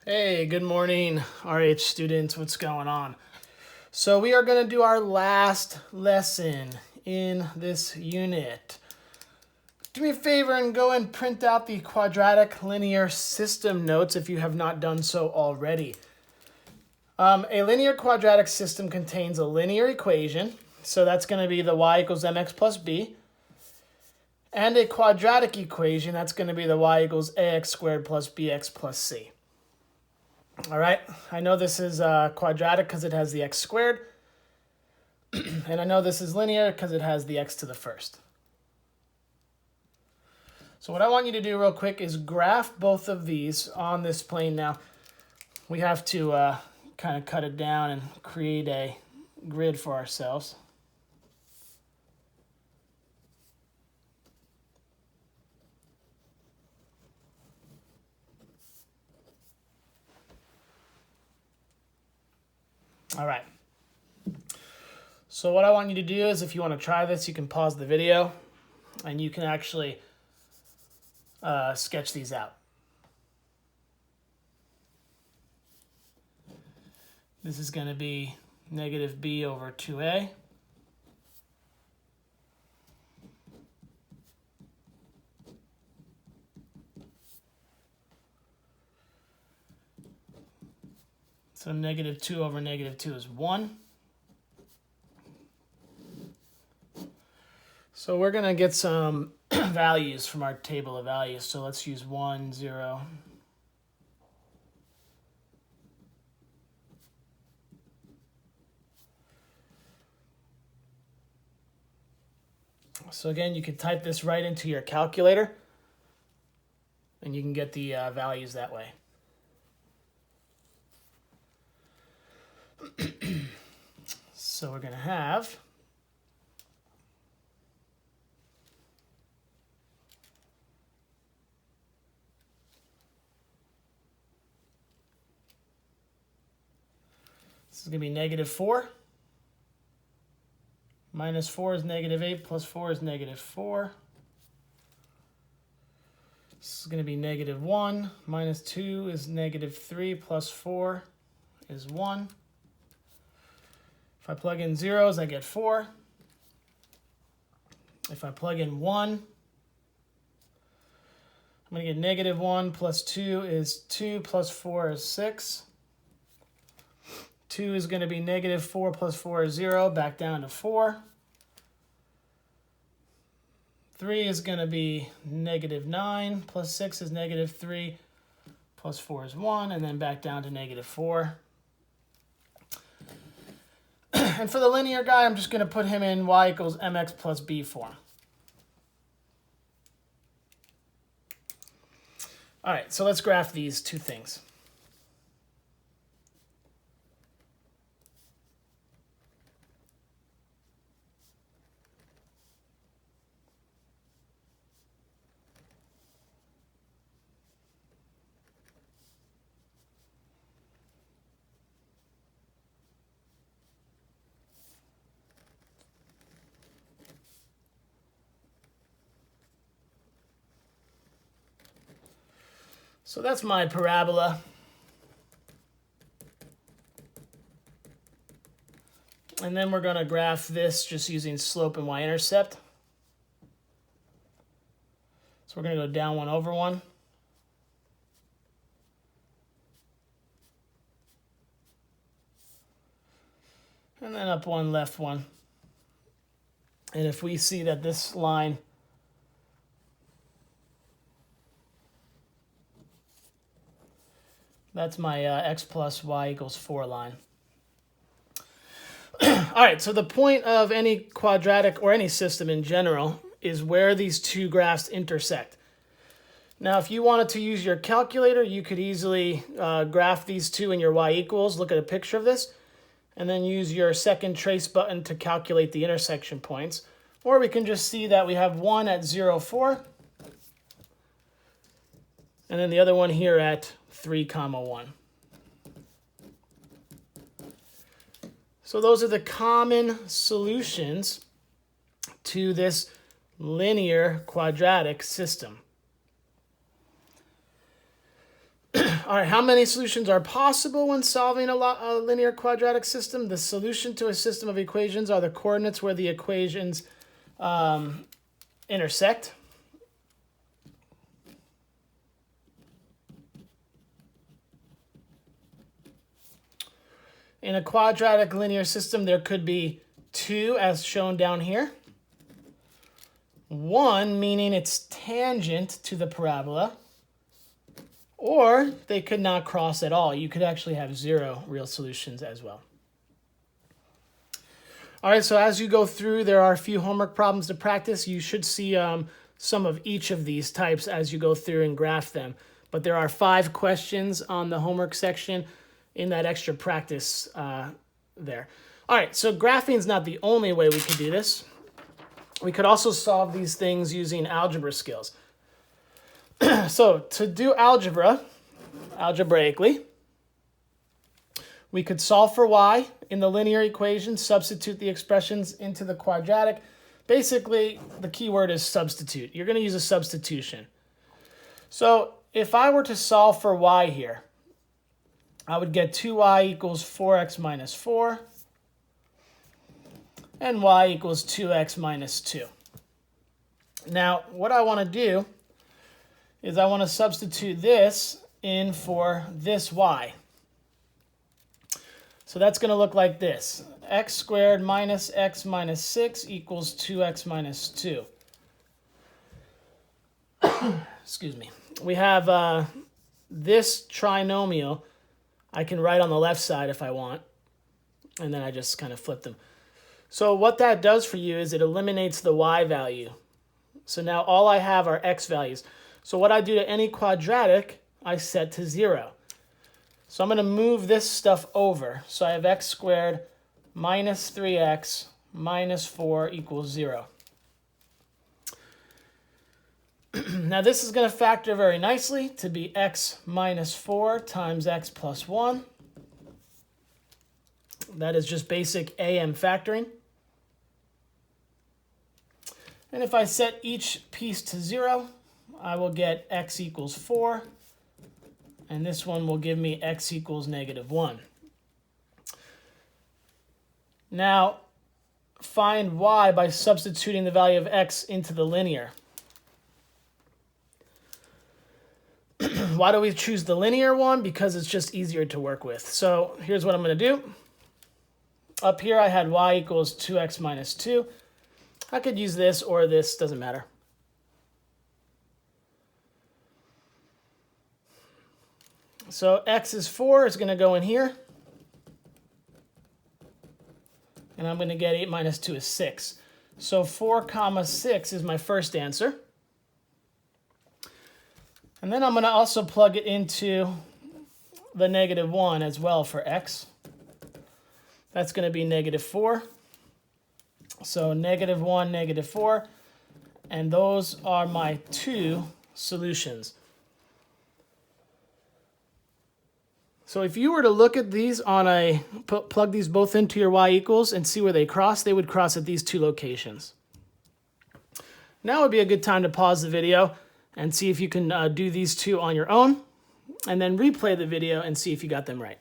Hey, good morning, RH students. What's going on? So we are going to do our last lesson in this unit. Do me a favor and go and print out the quadratic linear system notes if you have not done so already. A linear quadratic system contains a linear equation, so that's going to be the y equals mx plus b, and a quadratic equation, that's going to be the y equals ax squared plus bx plus c. All right, I know this is quadratic because it has the x squared, and I know this is linear because it has the x to the first. So what I want you to do real quick is graph both of these on this plane. Now, we have to kind of cut it down and create a grid for ourselves. All right. So what I want you to do is, if you want to try this, you can pause the video and you can actually sketch these out. This is going to be negative b over 2a. So negative 2 over negative 2 is 1. So we're going to get some values from our table of values. So let's use 1, 0. So again, you can type this right into your calculator, and you can get the values that way. So we're going to have this is going to be negative 4. Minus 4 is negative 8, plus 4 is negative 4. This is going to be negative 1. Minus 2 is negative 3, plus 4 is 1. If I plug in zeros, I get 4. If I plug in 1, I'm going to get negative 1 plus 2 is 2, plus 4 is 6. 2 is going to be negative 4 plus 4 is 0, back down to 4. 3 is going to be negative 9, plus 6 is negative 3, plus 4 is 1, and then back down to negative 4. And for the linear guy, I'm just going to put him in y equals mx plus b form. All right, so let's graph these two things. So that's my parabola. And then we're going to graph this just using slope and y-intercept. So we're going to go down 1 over 1. And then up 1, left 1. And if we see that this line that's my x plus y equals 4 line. All right, so the point of any quadratic or any system in general is where these two graphs intersect. Now, if you wanted to use your calculator, you could easily graph these two in your y equals, look at a picture of this, and then use your second trace button to calculate the intersection points. Or we can just see that we have one at 0, 4, and then the other one here at 3, 1. So those are the common solutions to this linear quadratic system. All right, how many solutions are possible when solving a linear quadratic system? The solution to a system of equations are the coordinates where the equations intersect. In a quadratic linear system, there could be 2, as shown down here. 1, meaning it's tangent to the parabola. Or they could not cross at all. You could actually have 0 real solutions as well. All right, so as you go through, there are a few homework problems to practice. You should see some of each of these types as you go through and graph them. But there are 5 questions on the homework section in that extra practice there. All right, so graphing is not the only way we could do this. We could also solve these things using algebra skills. So to do algebraically, we could solve for y in the linear equation, substitute the expressions into the quadratic. Basically, the key word is substitute. You're going to use a substitution. So if I were to solve for y here, I would get 2y equals 4x minus 4, and y equals 2x minus 2. Now, what I want to do is I want to substitute this in for this y. So that's going to look like this. X squared minus x minus 6 equals 2x minus 2. Excuse me. We have this trinomial I can write on the left side if I want, and then I just kind of flip them. So what that does for you is it eliminates the y value. So now all I have are x values. So what I do to any quadratic, I set to 0. So I'm going to move this stuff over. So I have x squared minus 3x minus 4 equals 0. Now this is going to factor very nicely to be x minus 4 times x plus 1. That is just basic AM factoring. And if I set each piece to 0, I will get x equals 4. And this one will give me x equals negative 1. Now, find y by substituting the value of x into the linear. Why do we choose the linear one? Because it's just easier to work with. So here's what I'm going to do. Up here I had y equals 2x minus 2. I could use this or this, doesn't matter. So x is 4, it's going to go in here. And I'm going to get 8 minus 2 is 6. So 4 comma 6 is my first answer. And then I'm going to also plug it into the negative 1 as well for x. That's going to be negative 4. So negative 1, negative 4. And those are my 2 solutions. So if you were to look at these on a, plug these both into your y equals and see where they cross, they would cross at these 2 locations. Now would be a good time to pause the video and see if you can do these 2 on your own, and then replay the video and see if you got them right.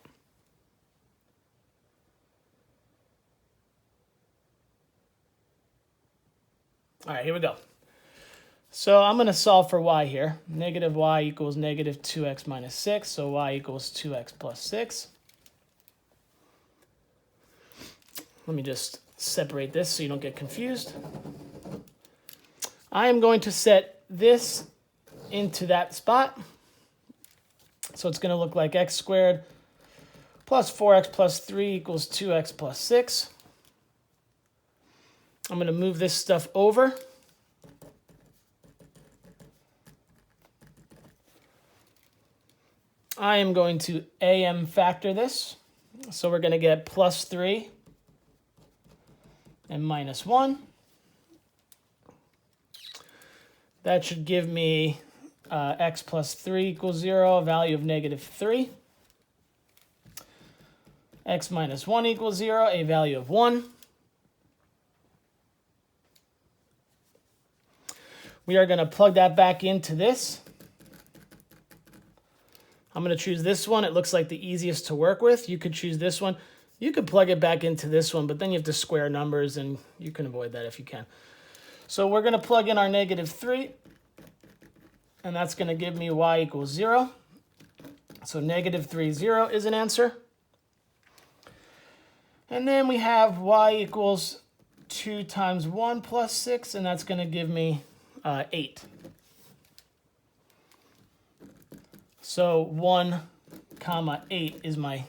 All right, here we go. So I'm going to solve for y here. Negative y equals negative 2x minus 6, so y equals 2x plus 6. Let me just separate this so you don't get confused. I am going to set this into that spot. So it's going to look like x squared plus 4x plus 3 equals 2x plus 6. I'm going to move this stuff over. I am going to AM factor this. So we're going to get plus 3 and minus 1. That should give me x plus 3 equals 0, a value of negative 3. X minus 1 equals 0, a value of 1. We are going to plug that back into this. I'm going to choose this one. It looks like the easiest to work with. You could choose this one. You could plug it back into this one, but then you have to square numbers, and you can avoid that if you can. So we're going to plug in our -3, and that's going to give me y equals 0. So -3, 0 is an answer. And then we have y equals 2 times 1 plus 6, and that's going to give me 8. So 1, 8 is my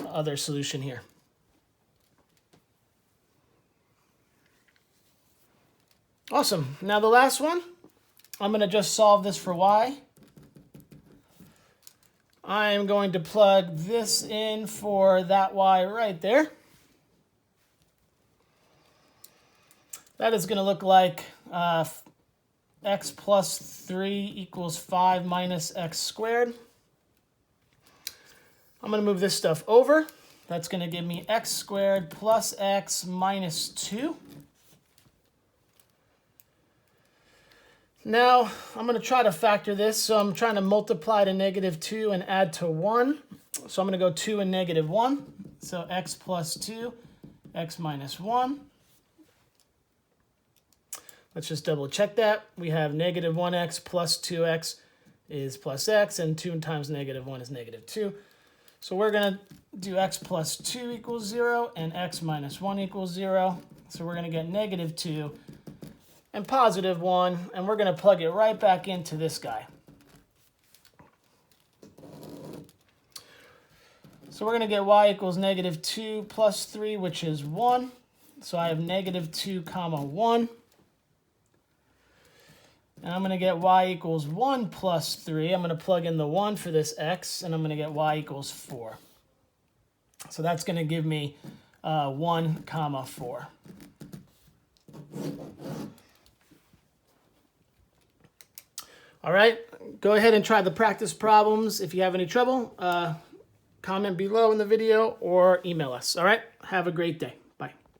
other solution here. Awesome. Now the last one, I'm going to just solve this for y. I am going to plug this in for that y right there. That is going to look like x plus 3 equals 5 minus x squared. I'm going to move this stuff over. That's going to give me x squared plus x minus 2. Now, I'm going to try to factor this. So I'm trying to multiply to -2 and add to 1. So I'm going to go 2 and -1. So x plus 2, x minus 1. Let's just double check that. We have -1x plus 2x is plus x, and 2 times -1 is -2. So we're going to do x plus 2 equals 0, and x minus 1 equals 0. So we're going to get -2 and positive 1, and we're going to plug it right back into this guy. So we're going to get y equals -2 plus 3, which is 1. So I have -2 comma 1. And I'm going to get y equals 1 plus 3. I'm going to plug in the 1 for this x, and I'm going to get y equals 4. So that's going to give me 1 comma 4. All right, go ahead and try the practice problems. If you have any trouble, comment below in the video or email us. All right, have a great day.